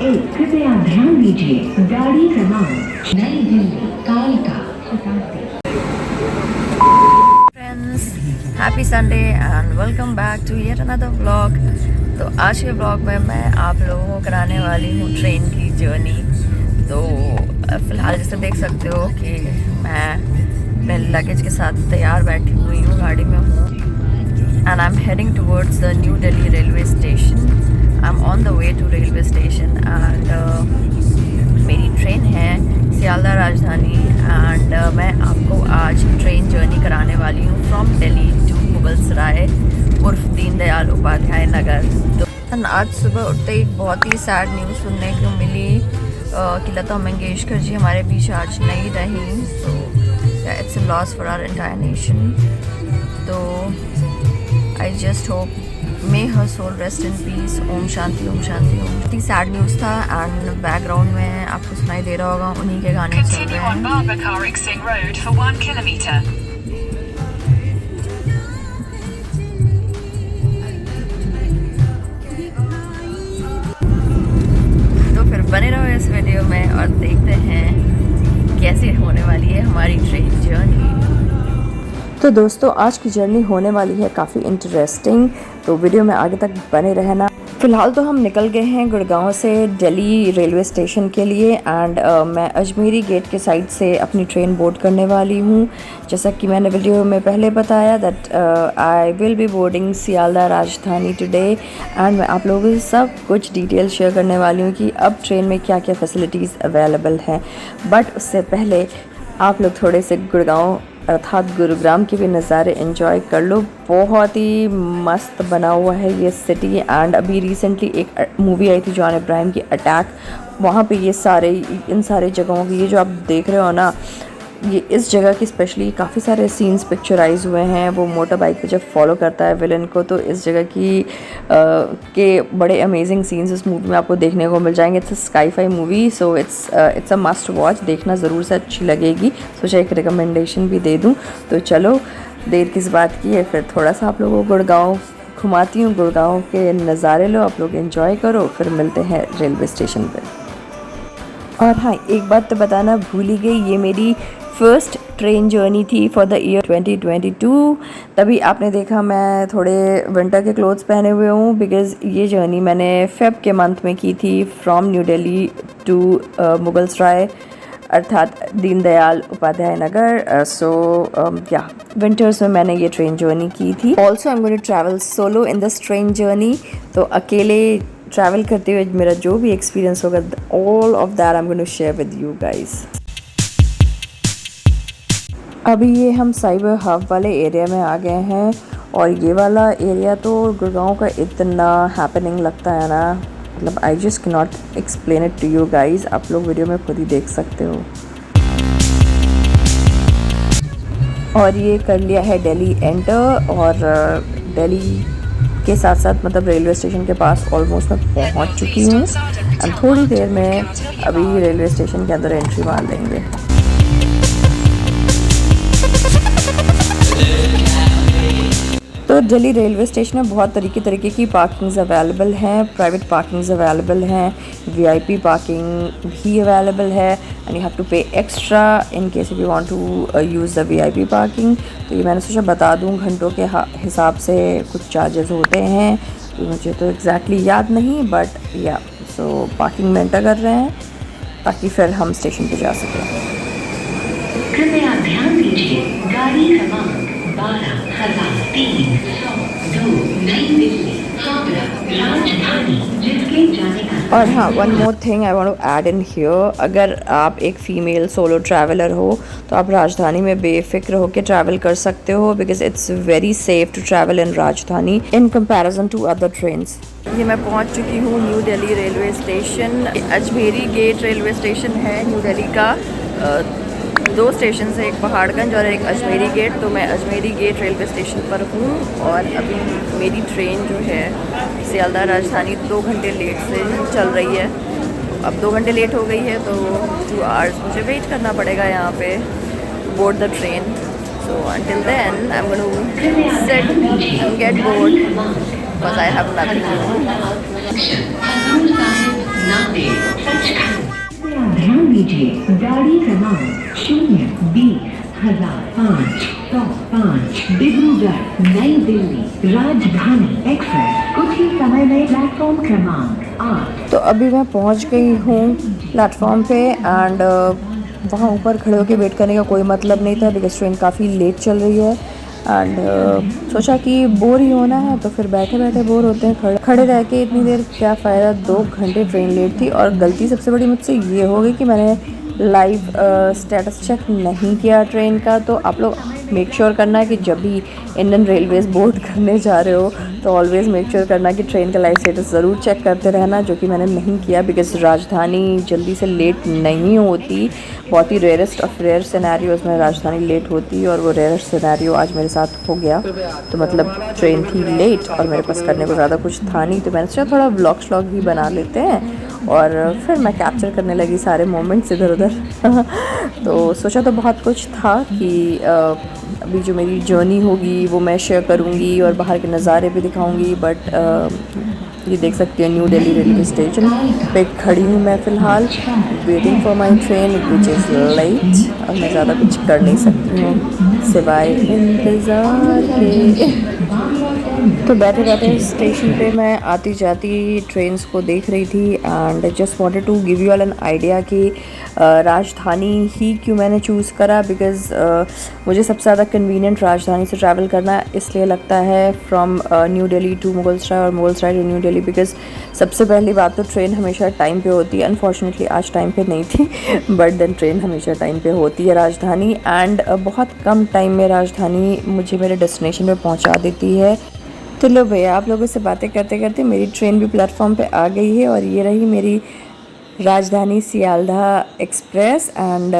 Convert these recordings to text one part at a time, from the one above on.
एक कृपया ध्यान दीजिए गाड़ी क्रमांक नई दिल्ली कालका Shatabdi. Friends, happy Sunday and welcome back to yet another vlog. तो आज के व्लॉग में मैं आप लोगों को कराने वाली हूँ ट्रेन की जर्नी। तो फ़िलहाल जैसे देख सकते हो कि मैं अपने लगेज के साथ तैयार बैठी हुई हूँ, गाड़ी में हूँ and I am heading towards the New Delhi railway station. I am on the way to railway station and मेरी ट्रेन है सियालदह राजधानी एंड मैं आपको आज ट्रेन जर्नी कराने वाली हूँ फ्रॉम दिल्ली टू मुगल सराय उर्फ दीनदयाल उपाध्याय नगर। तो आज सुबह उठते ही बहुत ही सैड न्यूज़ सुनने को मिली कि लता मंगेशकर जी हमारे बीच आज नहीं रही। So it's a loss for our entire nation. तो I just hope may her soul rest in peace. Om Shanti Om Shanti Om. बहुत ही सैड न्यूज़ था एंड बैकग्राउंड में आपको सुनाई दे रहा होगा उन्हीं के गाने चल रहे हैं। तो फिर बने रहो इस वीडियो में और देखते हैं कैसे होने वाली है हमारी ट्रेन जर्नी। तो दोस्तों आज की जर्नी होने वाली है काफ़ी इंटरेस्टिंग, तो वीडियो में आगे तक बने रहना। फ़िलहाल तो हम निकल गए हैं गुड़गांव से दिल्ली रेलवे स्टेशन के लिए एंड मैं अजमेरी गेट के साइड से अपनी ट्रेन बोर्ड करने वाली हूँ। जैसा कि मैंने वीडियो में पहले बताया that I will be boarding Sealdah राजधानी टुडे एंड मैं आप लोगों से सब कुछ डिटेल शेयर करने वाली हूँ कि अब ट्रेन में क्या क्या फैसिलिटीज़ अवेलेबल हैं। बट उससे पहले आप लोग थोड़े से गुड़गांव अर्थात गुरुग्राम के भी नज़ारे एंजॉय कर लो। बहुत ही मस्त बना हुआ है ये सिटी एंड अभी रिसेंटली एक मूवी आई थी जॉन अब्राहम की अटैक, वहाँ पे ये इन सारे जगहों की ये जो आप देख रहे हो ना, ये इस जगह की स्पेशली काफ़ी सारे सीन्स पिक्चराइज हुए हैं। वो मोटर बाइक पे जब फॉलो करता है विलन को, तो इस जगह की के बड़े अमेजिंग सीन्स इस मूवी में आपको देखने को मिल जाएंगे। It's a sky-phi movie, so it's a must watch, देखना ज़रूर से अच्छी लगेगी। सोचा एक रिकमेंडेशन भी दे दूँ। तो चलो देर किस बात की है, फिर थोड़ा सा आप लोगों को गुड़गांव घुमाती हूँ। गुड़गांव के नज़ारे लो, आप लोग एंजॉय करो, फिर मिलते हैं रेलवे स्टेशन पर। और हाँ, एक बात तो बताना भूल ही गई, ये मेरी फर्स्ट ट्रेन जर्नी थी फॉर द ईयर 2022। तभी आपने देखा मैं थोड़े विंटर के क्लोथ्स पहने हुए हूँ, बिकॉज़ ये जर्नी मैंने फेब के मंथ में की थी from new Delhi to Mughal Sarai अर्थात दीनदयाल उपाध्याय नगर। सो या विंटर्स में मैंने ये ट्रेन जर्नी की थी। Also I am going to travel solo in this train journey. तो अकेले ट्रैवल करते हुए मेरा जो भी एक्सपीरियंस होगा, all of that I am going to share with you guys. अभी ये हम साइबर हब वाले एरिया में आ गए हैं और ये वाला एरिया तो गुड़गांव का इतना हैपनिंग लगता है ना, मतलब I just can not explain it to you guys. आप लोग वीडियो में खुद ही देख सकते हो। और ये कर लिया है दिल्ली एंटर और दिल्ली के साथ साथ मतलब रेलवे स्टेशन के पास ऑलमोस्ट मैं पहुंच चुकी हूँ एंड थोड़ी देर में अभी रेलवे स्टेशन के अंदर एंट्री मार लेंगे। तो दिल्ली रेलवे स्टेशन में बहुत तरीके की पार्किंग्स अवेलेबल हैं। प्राइवेट पार्किंग्स अवेलेबल हैं, वीआईपी पार्किंग भी अवेलेबल है and you have to pay extra in case if you want to use the VIP parking. तो ये मैंने सोचा बता दूं, घंटों के हिसाब से कुछ चार्जेस होते हैं, तो मुझे तो एग्जैक्टली याद नहीं, बट या सो पार्किंग में एंटर कर रहे हैं ताकि फिर हम स्टेशन पे जा सकें। कृपया ध्यान दीजिए गाड़ी क्रमांक 12,302 नई दिल्ली हावड़ा राजधानी जिसके जाने का। और हाँ, one more thing I want to add in here, अगर आप एक फ़ीमेल सोलो ट्रैवलर हो तो आप राजधानी में बेफिक्र होकर ट्रैवल कर सकते हो, because it's very safe to travel in Rajdhani in comparison to other trains. ये मैं पहुंच चुकी हूँ new Delhi railway station. Ajmeri gate railway station है न्यू दिल्ली का। दो स्टेशन है, एक पहाड़गंज और एक अजमेरी गेट। तो मैं अजमेरी गेट रेलवे स्टेशन पर हूँ और अभी मेरी ट्रेन जो है सियालदह राजधानी 2 घंटे लेट से चल रही है। अब 2 घंटे लेट हो गई है तो 2 आवर्स मुझे वेट करना पड़ेगा यहाँ पे board the train. So until then I'm going to sit and get bored because I have nothing to do. लीजिए गाड़ी क्रमांक 020,505 डिब्रूगढ़ नई दिल्ली राजधानी एक्सप्रेस कुछ ही समय में प्लेटफॉर्म क्रमांक 8। तो अभी मैं पहुंच गई हूँ प्लेटफॉर्म पे एंड वहाँ ऊपर खड़े होकर वेट करने का कोई मतलब नहीं था बिकॉज ट्रेन काफ़ी लेट चल रही है एंड सोचा कि बोर ही होना है तो फिर बैठे बैठे बोर होते हैं, खड़े रह के इतनी देर क्या फ़ायदा। 2 घंटे ट्रेन लेट थी और गलती सबसे बड़ी मुझसे ये हो गई कि मैंने लाइव स्टेटस चेक नहीं किया ट्रेन का। तो आप लोग मेक श्योर करना है कि जब भी इंडियन रेलवेज़ बोर्ड करने जा रहे हो तो ऑलवेज़ मेक श्योर करना कि ट्रेन का लाइव स्टेटस ज़रूर चेक करते रहना, जो कि मैंने नहीं किया बिकॉज राजधानी जल्दी से लेट नहीं होती। बहुत ही रेयरेस्ट ऑफ रेयर सिनेरियोज़ में राजधानी लेट होती है और वो रेयरेस्ट सिनेरियो आज मेरे साथ हो गया। तो मतलब ट्रेन थी लेट और मेरे पास करने को ज़्यादा कुछ था नहीं, तो मैंने सोचा थोड़ा व्लॉग श्लॉग भी बना लेते हैं और फिर मैं कैप्चर करने लगी सारे मोमेंट्स इधर उधर। तो सोचा तो बहुत कुछ था कि अभी जो मेरी जर्नी होगी वो मैं शेयर करूँगी और बाहर के नज़ारे भी दिखाऊँगी, बट ये देख सकती हैं न्यू दिल्ली रेलवे स्टेशन पे खड़ी हूँ मैं फ़िलहाल, waiting for my train which is late. और मैं ज़्यादा कुछ कर नहीं सकती हूँ सिवाय इंतज़ार के। तो बैठे बैठे स्टेशन पे मैं आती जाती ट्रेन्स को देख रही थी and just wanted to give you all an idea कि राजधानी ही क्यों मैंने चूज़ करा बिकॉज़ मुझे सबसे ज़्यादा कन्वीनियंट राजधानी से ट्रैवल करना इसलिए लगता है from new Delhi to Mughalsarai और Mughalsarai to new Delhi. Because सबसे पहली बात तो ट्रेन हमेशा टाइम पे होती है, अनफॉर्चुनेटली आज टाइम पे नहीं थी बट देन ट्रेन हमेशा टाइम पे होती है राजधानी एंड बहुत कम टाइम में राजधानी मुझे मेरे डेस्टिनेशन पे पहुंचा देती है। तो लो भैया, आप लोगों से बातें करते करते मेरी ट्रेन भी प्लेटफॉर्म पे आ गई है और ये रही मेरी राजधानी सियालदह एक्सप्रेस एंड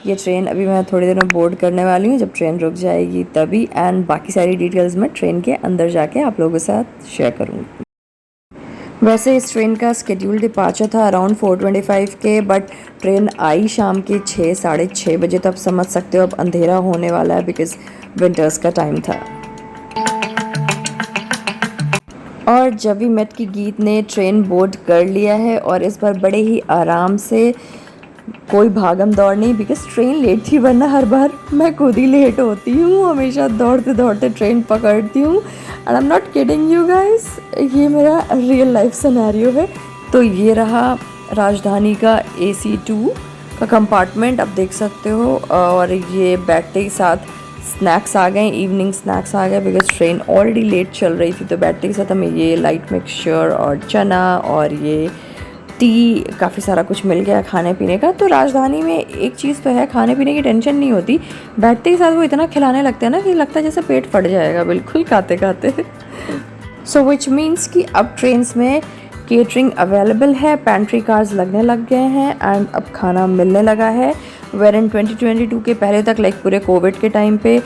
ये ट्रेन अभी मैं थोड़ी देर में बोर्ड करने वाली हूँ, जब ट्रेन रुक जाएगी तभी। एंड बाकी सारी डिटेल्स मैं ट्रेन के अंदर जाके आप लोगों के साथ शेयर करूँगी। वैसे इस ट्रेन का स्केड्यूल डिपार्चर था अराउंड 4:25 के, बट ट्रेन आई शाम के 6 साढ़े 6 बजे। तो आप समझ सकते हो अब अंधेरा होने वाला है बिकॉज़ विंटर्स का टाइम था। और जब भी मेट की गीत ने ट्रेन बोर्ड कर लिया है और इस बार बड़े ही आराम से, कोई भागम दौड़ नहीं बिकॉज ट्रेन लेट थी, वरना हर बार मैं खुद ही लेट होती हूँ, हमेशा दौड़ते दौड़ते ट्रेन पकड़ती हूँ। And I am not kidding you guys, ये मेरा रियल लाइफ सिनेरियो है। तो ये रहा राजधानी का AC2 का कंपार्टमेंट, आप देख सकते हो। और ये बैठते ही साथ स्नैक्स आ गए, इवनिंग स्नैक्स आ गए बिकॉज ट्रेन ऑलरेडी लेट चल रही थी। तो बैठते के साथ हमें ये लाइट मिक्सचर और चना और ये टी, काफ़ी सारा कुछ मिल गया खाने पीने का। तो राजधानी में एक चीज़ तो है, खाने पीने की टेंशन नहीं होती, बैठते के साथ वो इतना खिलाने लगते हैं ना कि लगता है जैसे पेट फट जाएगा बिल्कुल खाते खाते। सो विच मीन्स कि अब ट्रेन्स में केटरिंग अवेलेबल है, पेंट्री कार्स लगने लग गए हैं एंड अब खाना मिलने लगा है। वेर इन 2022 के पहले तक लाइक पूरे कोविड के टाइम पे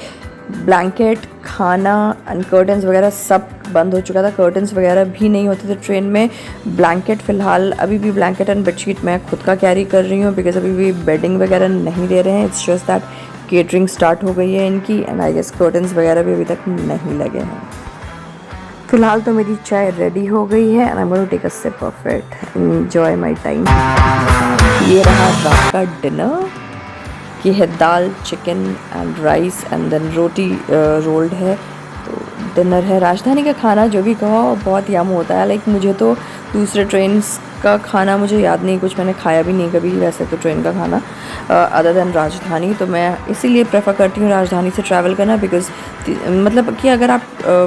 ब्लैंकेट, खाना एंड कर्टन्स वगैरह सब बंद हो चुका था, कर्टन्स वगैरह भी नहीं होते थे ट्रेन में। ब्लैंकेट फ़िलहाल अभी भी ब्लैंकेट एंड बेडशीट मैं खुद का कैरी कर रही हूँ बिकॉज अभी भी बेडिंग वगैरह नहीं दे रहे हैं। It's just that catering start हो गई है इनकी एंड आई गेस कर्टन्स वगैरह भी अभी तक नहीं लगे हैं। फ़िलहाल तो मेरी चाय रेडी हो गई है and I am going to take a sip of it, enjoy my time. ये रहा रात का डिनर, ये है dal, chicken and rice and then roti rolled है। तो डिनर है। राजधानी का खाना जो भी कहो बहुत यम होता है। लाइक मुझे तो दूसरे ट्रेन्स का खाना मुझे याद नहीं, कुछ मैंने खाया भी नहीं कभी वैसे तो ट्रेन का खाना अदर दैन राजधानी। तो मैं इसीलिए प्रेफर करती हूँ राजधानी से ट्रैवल करना बिकॉज़ मतलब कि अगर आप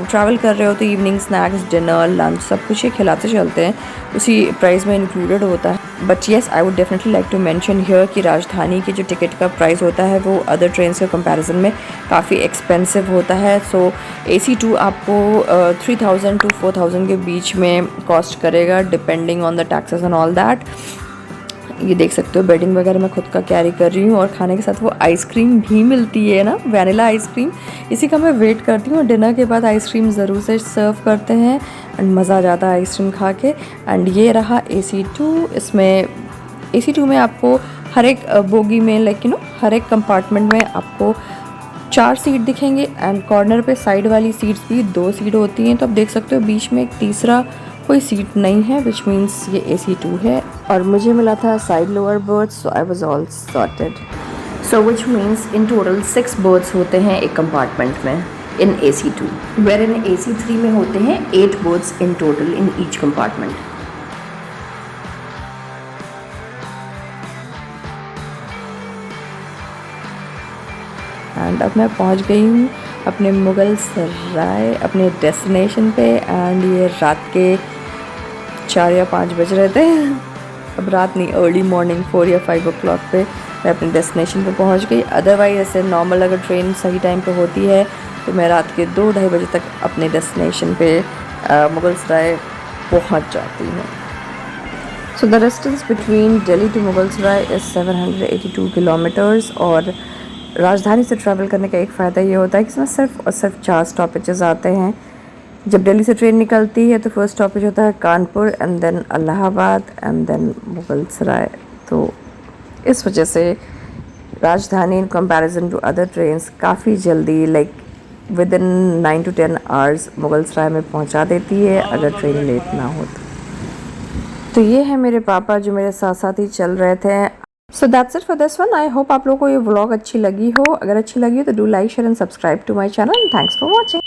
ट्रैवल कर रहे हो तो इवनिंग स्नैक्स, डिनर, लंच सब कुछ ये खिलाते चलते हैं, उसी प्राइस में इंक्लूडेड होता है। But yes, I would definitely like to mention here कि राजधानी की जो टिकट का प्राइस होता है वो अदर ट्रेन्स के कंपैरिजन में काफ़ी एक्सपेंसिव होता है। सो AC2 आपको 3000 to 4000 के बीच में कॉस्ट करेगा depending on the taxes and all that. ये देख सकते हो बेडिंग वगैरह मैं खुद का कैरी कर रही हूँ और खाने के साथ वो आइसक्रीम भी मिलती है ना, वैनिला आइसक्रीम, इसी का मैं वेट करती हूँ। डिनर के बाद आइसक्रीम ज़रूर से सर्व करते हैं एंड मज़ा आ जाता है आइसक्रीम खा के। एंड ये रहा AC2। इसमें AC2 में आपको हर एक बोगी में लाइक यू नो हर एक कंपार्टमेंट में आपको 4 सीट दिखेंगे एंड कॉर्नर पे साइड वाली सीट्स भी 2 सीट होती हैं। तो आप देख सकते हो बीच में एक तीसरा कोई सीट नहीं है, विच मीन्स ये AC2 है और मुझे मिला था side lower berth, so I was all sorted. So which means in total 6 berths होते हैं एक कंपार्टमेंट में इन AC2, वेर इन AC3 में होते हैं 8 berths in total in each compartment. And अब मैं पहुंच गई हूँ अपने मुगल सराय, अपने डेस्टिनेशन पे। एंड ये रात के 4 या 5 बज रहे थे। अब रात नहीं, अर्ली मॉर्निंग 4 या 5 ओ क्लॉक पे मैं अपने डेस्टिनेशन पे पहुंच गई। अदरवाइज ऐसे नॉर्मल अगर ट्रेन सही टाइम पे होती है तो मैं रात के 2-2:30 बजे तक अपने डेस्टिनेशन पे मुगल सराय पहुंच जाती हूँ। So the distance between Delhi to Mughal Sarai is 782 kilometres. और राजधानी से ट्रैवल करने का एक फ़ायदा ये होता है कि इसमें सिर्फ और सिर्फ 4 स्टॉपेजेस आते हैं। जब दिल्ली से ट्रेन निकलती है तो फर्स्ट स्टॉपेज होता है Kanpur, and then Allahabad, and then Mughal Sarai. तो इस वजह से Rajdhani in comparison to other trains काफ़ी जल्दी, like within 9 to 10 hours Mughal Sarai में पहुंचा देती है अगर ट्रेन लेट ना हो तो ये है मेरे पापा जो मेरे साथ साथ ही चल रहे थे। So that's it for this one. I hope आप लोगों को ये व्लॉग अच्छी लगी हो। अगर अच्छी लगी हो तो do like, share and subscribe to my channel. Thanks for watching.